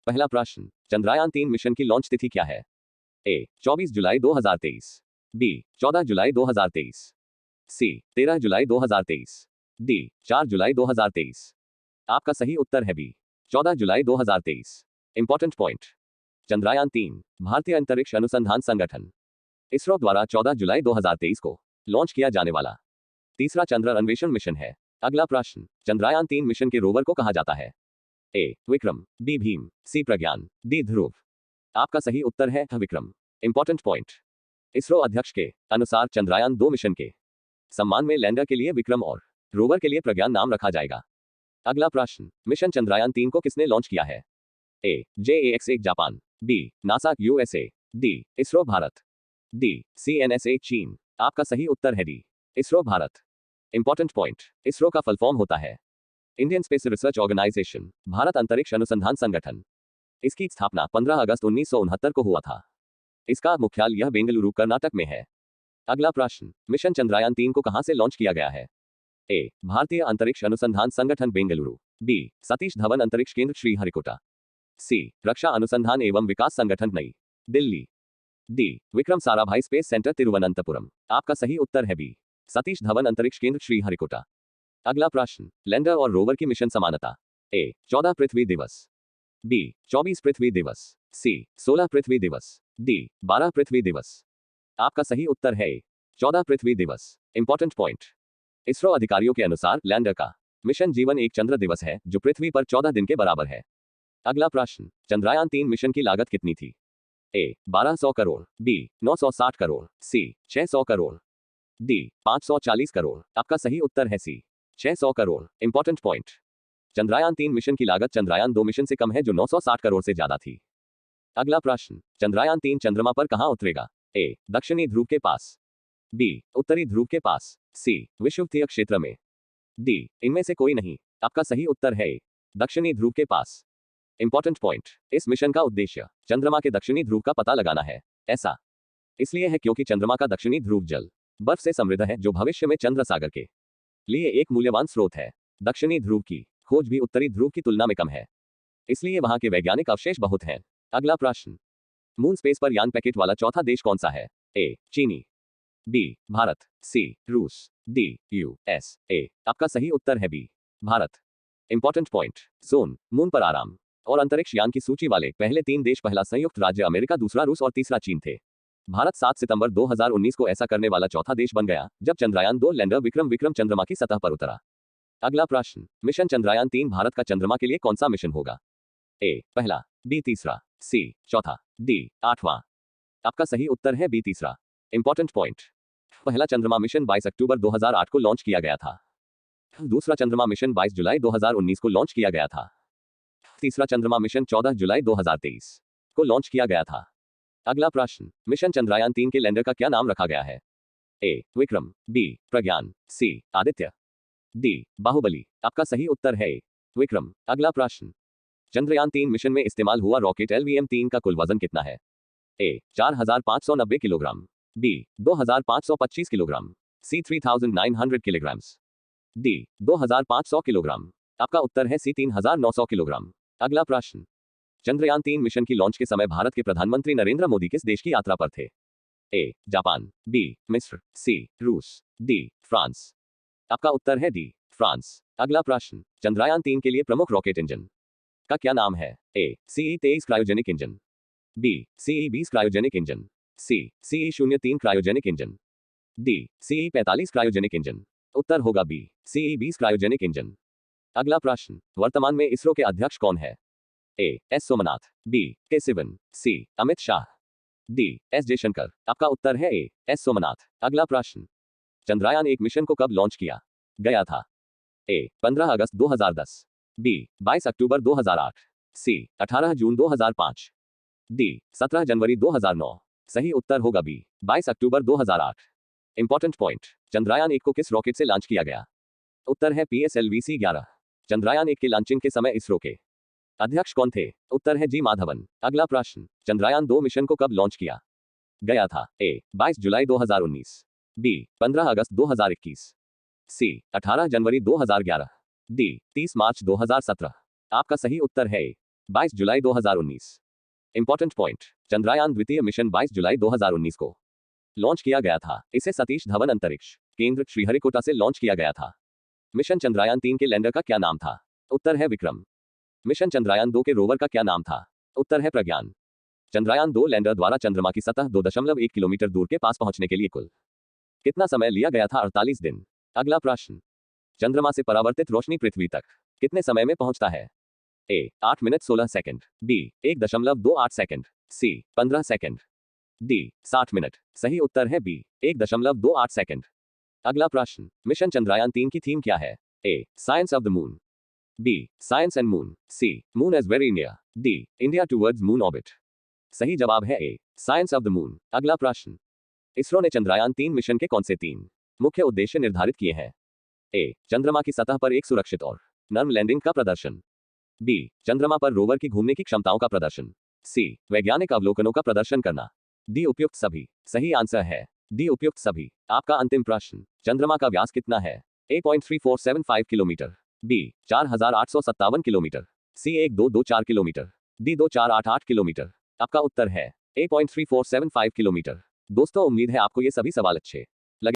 पहला प्रश्न, चंद्रयान 3 मिशन की लॉन्च तिथि क्या है? ए 24 जुलाई 2023, बी 14 जुलाई 2023, सी 13 जुलाई 2023, डी 4 जुलाई 2023। आपका सही उत्तर है बी 14 जुलाई 2023। इंपॉर्टेंट पॉइंट, चंद्रयान 3 भारतीय अंतरिक्ष अनुसंधान संगठन इसरो द्वारा 14 जुलाई 2023 को लॉन्च किया जाने वाला तीसरा चंद्र अन्वेषण मिशन है। अगला प्रश्न, चंद्रयान 3 मिशन के रोवर को कहा जाता है? ए विक्रम, बी भीम, सी प्रज्ञान, डी ध्रुव। आपका सही उत्तर है विक्रम। इंपॉर्टेंट पॉइंट, इसरो अध्यक्ष के अनुसार चंद्रयान 2 मिशन के सम्मान में लैंडर के लिए विक्रम और रोवर के लिए प्रज्ञान नाम रखा जाएगा। अगला प्रश्न, मिशन चंद्रयान 3 को किसने लॉन्च किया है? A JAX1 Japan, B NASA USA, D ISRO Bharat, D CNSA चीन। आपका सही उत्तर है D ISRO Bharat. Important point, ISRO का फुल फॉर्म होता है Indian Space Research Organisation, Bharat अंतरिक्ष अनुसंधान संगठन। इसकी स्थापना 15 अगस्त 1969 को हुआ था। इसका मुख्यालय बेंगलुरु कर्नाटक में है। अगला प्रश्न, मिशन चंद्रयान 3 को कहां से लॉन्च किया गया है? ए भारतीय अंतरिक्ष अनुसंधान संगठन बेंगलुरु, बी सतीश धवन अंतरिक्ष केंद्र श्रीहरिकोटा, सी रक्षा अनुसंधान एवं विकास संगठन नई Delhi, D Vikram Sarabhai space centre Thiruvananthapuram. आपका सही उत्तर है बी सतीश धवन अंतरिक्ष केंद्र श्रीहरिकोटा। अगला प्रश्न, लैंडर और रोवर की मिशन समानता? ए 14 पृथ्वी दिवस, बी 24 पृथ्वी दिवस, सी 16 पृथ्वी दिवस, डी 12 पृथ्वी दिवस। आपका सही उत्तर है 14 पृथ्वी दिवस। इंपॉर्टेंट पॉइंट, इसरो अधिकारियों के अनुसार लैंडर का मिशन जीवन एक चंद्र दिवस है जो पृथ्वी पर 14 दिन के बराबर है। अगला प्रश्न, चंद्रयान 3 मिशन की लागत कितनी थी? ए 1200 करोड़, बी 960 करोड़, सी 600 करोड़, डी 540 करोड़। आपका सही उत्तर है सी 600 crore. Important point, Chandrayaan 3 mission की लागत चंद्रयान 2 मिशन से कम है जो 960 करोड़ से ज्यादा थी। अगला प्रश्न, चंद्रयान 3 चंद्रमा पर कहां उतरेगा? ए दक्षिणी ध्रुव के पास, बी उत्तरी ध्रुव के पास, सी विषुवतीय क्षेत्र में, डी इनमें से कोई नहीं। आपका सही उत्तर है दक्षिणी ध्रुव के पास। इंपॉर्टेंट पॉइंट, इस मिशन का उद्देश्य चंद्रमा के दक्षिणी ध्रुव का पता लगाना है। ऐसा इसलिए है क्योंकि चंद्रमा का दक्षिणी ध्रुव जल बर्फ से समृद्ध है जो भविष्य में चंद्र सागर के लिए एक मूल्यवान स्रोत है। दक्षिणी ध्रुव की खोज भी उत्तरी ध्रुव की तुलना में कम है, इसलिए वहां के वैज्ञानिक अवशेष बहुत हैं। अगला प्रश्न, मून स्पेस पर यान पैकेट वाला चौथा देश कौन सा है? ए चीनी, बी भारत, सी रूस, डी USA। आपका सही उत्तर है B Bharat. Important point, zone moon पर आराम और अंतरिक्ष यान की सूची वाले पहले 3 देश पहला संयुक्त राज्य अमेरिका, दूसरा रूस और तीसरा चीन थे। भारत 7 सितंबर 2019 को ऐसा करने वाला चौथा देश बन गया जब चंद्रयान 2 लैंडर विक्रम चंद्रमा की सतह पर उतरा। अगला प्रश्न, मिशन चंद्रयान 3 भारत का चंद्रमा के लिए कौन सा मिशन होगा? ए पहला, बी तीसरा, सी चौथा, डी 8वां। आपका सही उत्तर है बी तीसरा। इंपॉर्टेंट पॉइंट, पहला चंद्रमा मिशन 22 अक्टूबर 2008 को लॉन्च किया गया था। दूसरा चंद्रमा मिशन 22 जुलाई 2019 को लॉन्च किया गया था। तीसरा चंद्रमा मिशन 14 जुलाई 2023 को लॉन्च किया गया था। अगला प्रश्न, मिशन चंद्रयान 3 के लैंडर का क्या नाम रखा गया है? ए विक्रम, बी प्रज्ञान, सी आदित्य, डी बाहुबली। आपका सही उत्तर है विक्रम। अगला प्रश्न, चंद्रयान 3 मिशन में इस्तेमाल हुआ रॉकेट LVM-3 का कुल वजन कितना है? ए 4590 किलोग्राम, बी 2525 किलोग्राम, सी 3900 किलोग्राम, डी 2500 किलोग्राम। आपका उत्तर है सी 3900 किलोग्राम। अगला प्रश्न, चंद्रयान 3 मिशन की लॉन्च के समय भारत के प्रधानमंत्री नरेंद्र मोदी किस देश की यात्रा पर थे? ए जापान, बी मिस्र, सी रूस, डी फ्रांस। आपका उत्तर है डी फ्रांस। अगला प्रश्न, चंद्रयान 3 के लिए प्रमुख रॉकेट इंजन का क्या नाम है? A CE-23 cryogenic engine, B CE-20 cryogenic engine, C CE-03 cryogenic engine, D CE-45 cryogenic engine. उत्तर होगा बी CE-20 क्रायोजेनिक इंजन। अगला प्रश्न, वर्तमान में इसरो के अध्यक्ष कौन है? ए एस सोमनाथ, बी के सिवन, सी अमित शाह, डी एस जयशंकर। आपका उत्तर है ए एस सोमनाथ। अगला प्रश्न, चंद्रयान 1 मिशन को कब लॉन्च किया गया था? ए 15 अगस्त 2010, बी 22 अक्टूबर 2008, सी 18 जून 2005, डी 17 जनवरी 2009। सही उत्तर होगा बी 22 अक्टूबर 2008। इंपॉर्टेंट पॉइंट, चंद्रयान 1 को किस रॉकेट से लॉन्च किया गया? उत्तर है PSLV-C11। चंद्रयान 1 के लॉन्चिंग के समय इसरो के अध्यक्ष कौन थे? उत्तर है जी माधवन। अगला प्रश्न, चंद्रयान 2 मिशन को कब लॉन्च किया गया था? ए 22 जुलाई 2019, बी 15 अगस्त 2021, सी 18 जनवरी 2011, डी 30 मार्च 2017। आपका सही उत्तर है 22 जुलाई 2019। इंपॉर्टेंट पॉइंट, चंद्रयान द्वितीय मिशन 22 जुलाई 2019 को लॉन्च किया गया था। इसे सतीश धवन अंतरिक्ष केंद्र श्रीहरिकोटा से लॉन्च किया गया था। मिशन चंद्रयान 3 के लैंडर का क्या नाम था? उत्तर है विक्रम। मिशन चंद्रयान 2 के रोवर का क्या नाम था? उत्तर है प्रज्ञान। चंद्रयान 2 लैंडर द्वारा चंद्रमा की सतह 2.1 किलोमीटर दूर के पास पहुंचने के लिए कुल कितना समय लिया गया था? 48 दिन। अगला प्रश्न, चंद्रमा से परावर्तित रोशनी पृथ्वी तक कितने समय में पहुंचता है? ए 8 मिनट 16 सेकंड, बी 1.28 सेकंड, सी 15 सेकंड, डी 60 मिनट। सही उत्तर है बी 1.28 सेकंड। अगला प्रश्न, मिशन चंद्रयान 3 की थीम क्या है? A science of the moon, B science and moon, C moon as very near, D India towards moon orbit. सही जवाब है A science of the moon. अगला प्रश्न, इसरो ने चंद्रयान 3 मिशन के कौन से 3 मुख्य उद्देश्य निर्धारित किए हैं? ए चंद्रमा की सतह पर एक सुरक्षित और नर्म लैंडिंग का प्रदर्शन, बी चंद्रमा पर रोवर की घूमने की क्षमताओं का प्रदर्शन, सी वैज्ञानिक अवलोकनों का प्रदर्शन करना, डी उपयुक्त सभी। सही आंसर है डी उपयुक्त सभी। आपका अंतिम प्रश्न, चंद्रमा का व्यास कितना है? ए 0.3475 किलोमीटर, बी 4857 किलोमीटर, सी 1224 किलोमीटर, डी 2488 किलोमीटर। आपका उत्तर है ए 0.3475 किलोमीटर। दोस्तों, उम्मीद है आपको ये सभी सवाल अच्छे